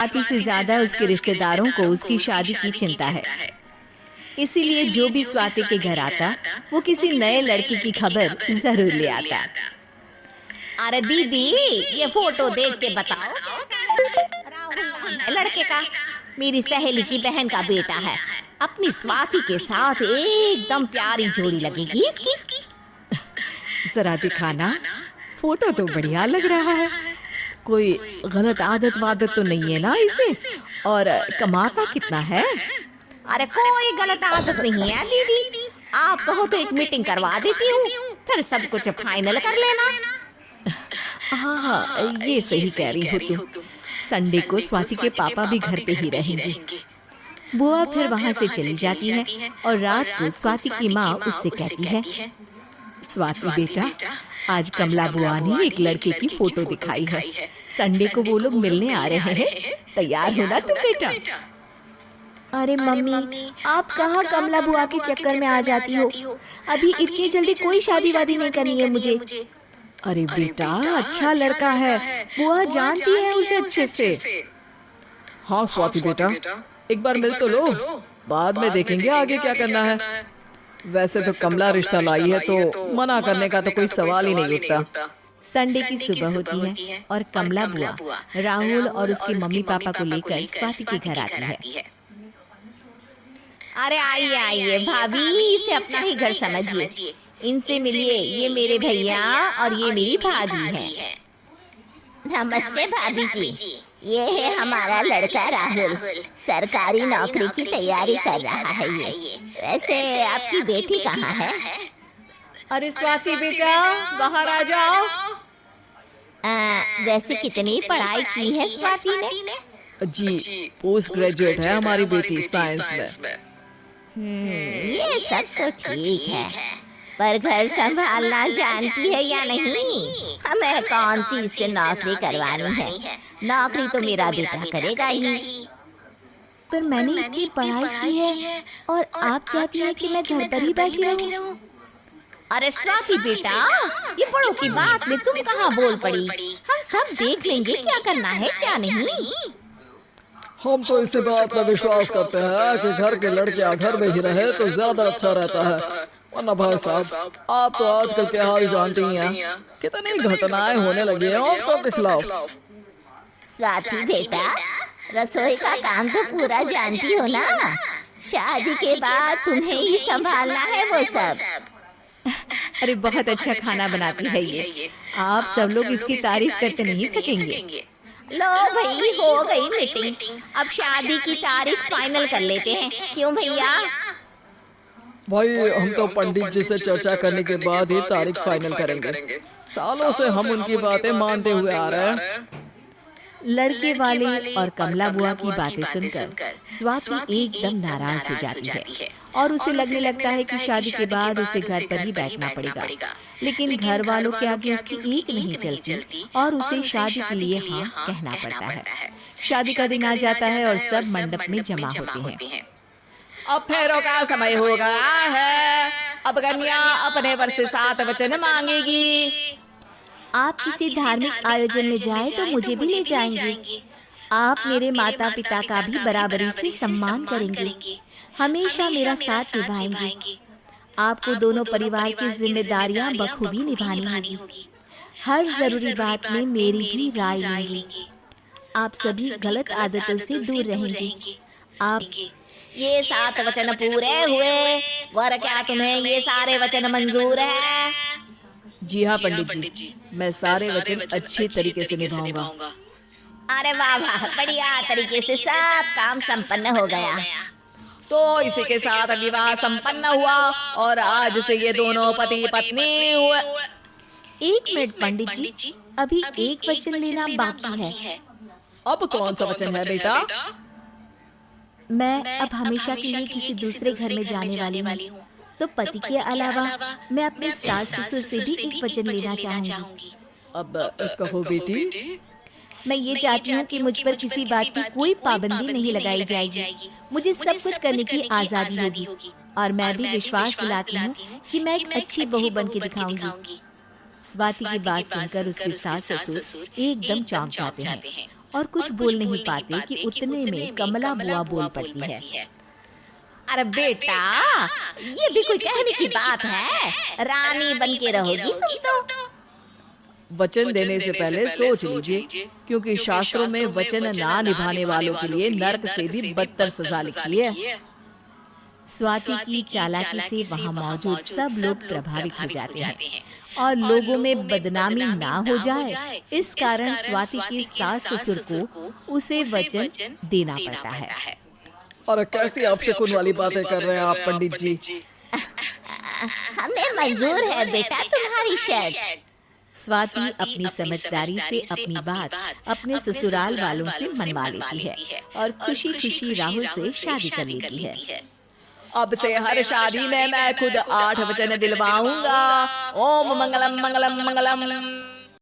स्वाति से ज्यादा उसके रिश्तेदारों को उसकी शादी की चिंता है। इसीलिए जो भी स्वाति के घर आता वो किसी नए लड़के की खबर जरूर ले आता। अरे दीदी, ये फोटो देख के बताओ राहुल नाम है लड़के का। मेरी सहेली की बहन का बेटा है। अपनी स्वाति के साथ एकदम प्यारी जोड़ी लगेगी इसकी। जरा दिखाना, फोटो तो बढ़िया लग रहा है। कोई गलत आदत वादत तो नहीं है ना इसे? और कमाता कितना है? अरे कोई गलत आदत नहीं है दीदी। आप कहो तो एक मीटिंग करवा देती हूँ, फिर सब कुछ फाइनल कर लेना। हाँ, ये सही कह रही हो तुम। संडे को स्वाति के पापा भी घर पे ही रहेंगे। बुआ फिर वहाँ से चली जाती है और रात को स्वाति की माँ उससे कहती है, स्वाति बेटा, आज कमला बुआ ने एक लड़के की फोटो दिखाई है। संडे को वो लोग मिलने आ रहे हैं, तैयार हो ना तुम बेटा? अरे मम्मी, आप कहाँ कमला बुआ के चक्कर में आ जाती हो? अभी इतनी जल्दी कोई शादी वादी नहीं करनी है मुझे। अरे बेटा, अच्छा लड़का है, बुआ जानती है उसे अच्छे से। हाँ स्वाति बेटा, एक बार मिल तो लो, बाद में देखेंगे आगे क्या करना है। वैसे तो कमला रिश्ता लाई है तो मना करने का तो कोई सवाल ही नहीं उठता। संडे की सुबह होती है और कमला बुआ राहुल और उसके मम्मी पापा को लेकर स्वाति के घर आती है। अरे आइए आइए भाभी, इसे अपना ही घर समझिए। इनसे मिलिए, ये मेरे भैया और ये मेरी भाभी है। नमस्ते भाभी जी, ये है हमारा लड़का राहुल, सरकारी नौकरी की तैयारी कर रहा है ये। वैसे आपकी बेटी कहाँ है? अरे स्वाति बेटा, बाहर आ जाओ। वैसे कितनी पढ़ाई की है स्वाति ने? जी, पोस्ट ग्रेजुएट है हमारी बेटी साइंस में। ये सब तो ठीक है, पर घर संभालना जानती है या नहीं? हमें कौन सी इससे नौकरी करवानी है? नौकरी तो मेरा बेटा करेगा ही। पर मैंने इतनी पढ़ाई की है और आप चाहती हैं कि मैं घर पर ही बैठी रहूं? अरे स्वाति बेटा, ये बड़ों की बात में तुम कहाँ बोल पड़ी? हम सब देख लेंगे क्या करना है क्या नहीं। हम तो इसी बात पर विश्वास करते हैं कि घर के लड़कियां घर में ही रहे तो ज्यादा अच्छा रहता है। वरना भाई साहब, आप तो आजकल के हाल जानती हैं, कितनी घटनाएं होने लगी हैं औरतों के खिलाफ। स्वाति बेटा, रसोई का काम तो पूरा जानती हो ना? शादी के बाद तुम्हें ही संभालना है वो सब। अरे बहुत अच्छा खाना बनाती है ये, आप सब लोग इसकी तारीफ करते नहीं थकेंगे। लो भाई, हो गई मीटिंग, अब शादी की तारीख फाइनल कर लेते हैं, क्यों भैया? भाई, हम तो पंडित जी से चर्चा करने के बाद ही तारीख फाइनल करेंगे। सालों से हम उनकी बातें मानते हुए आ रहे हैं। लड़के वाले और कमला बुआ की बातें सुनकर स्वाति एकदम नाराज हो जाती है और उसे लगने लगता है कि शादी के बाद उसे घर पर ही बैठना पड़ेगा। लेकिन घर वालों के आगे उसकी एक नहीं चलती और उसे शादी के लिए हाँ कहना पड़ता है। शादी का दिन आ जाता है और सब मंडप में जमा होते हैं। अब फेरों का समय हो गया है, अब कन्या अपने वर से 7 वचन मांगेगी। आप किसी धार्मिक आयोजन में जाएं तो मुझे भी ले जाएंगे। आप मेरे माता पिता का भी बराबरी से सम्मान करेंगे, हमेशा मेरा साथ निभाएंगे। आपको दोनों परिवार की जिम्मेदारियां बखूबी निभानी होगी। हर जरूरी बात में मेरी भी राय लेंगे। आप सभी गलत आदतों से दूर रहेंगे। आप ये 7 वचन पूरे हुए, वर क्या तुम्हें ये सारे वचन मंजूर है? जी हाँ पंडित जी, मैं सारे वचन अच्छे तरीके से निभाऊंगा। अरे वाह वाह, बढ़िया तरीके से सब काम संपन्न हो गया। तो इसी के साथ विवाह संपन्न हुआ और आज से ये दोनों पति पत्नी हुए। 1 मिनट पंडित जी, अभी एक वचन लेना बाकी है। अब कौन सा वचन है बेटा? मैं अब हमेशा के लिए किसी दूसरे घर में जाने वाली हूँ, तो पति के अलावा मैं अपने सास ससुर से भी एक वचन लेना चाहूंगी। अब कहो बेटी। मैं ये चाहती हूँ कि मुझ पर किसी बात की कोई पाबंदी नहीं लगाई जाएगी। मुझे सब कुछ करने की आजादी होगी और मैं भी विश्वास दिलाती हूँ कि मैं एक अच्छी बहू बन के दिखाऊंगी। स्वाति की बात सुनकर उसके सास ससुर एकदम चौंक जाते हैं और कुछ बोल नहीं पाते कि उतने में कमला बुआ बोल पड़ती है। अरे बेटा, ये भी कोई कहने की बात है? रानी बन के रहोगी तुम तो। वचन देने से पहले सोच लीजिए, क्योंकि शास्त्रों में वचन ना निभाने वालों के लिए नरक से भी बदतर सजा लिखी है। स्वाति की चालाकी से वहाँ मौजूद सब लोग प्रभावित हो जाते हैं और लोगों में बदनामी ना हो जाए, इस कारण स्वाति के सास ससुर को उसे वचन देना पड़ता है। अरे कैसी अपशकुन वाली बातें कर रहे हैं आप पंडित जी। हमें मंजूर है बेटा तुम्हारी शर्त। स्वाति अपनी समझदारी से अपनी बात अपने ससुराल वालों से मनवा लेती है और खुशी खुशी राहुल से शादी कर लेती है। अब से हर शादी में मैं खुद 8 वचन दिलवाऊंगा। ओम मंगलम मंगलम मंगलम।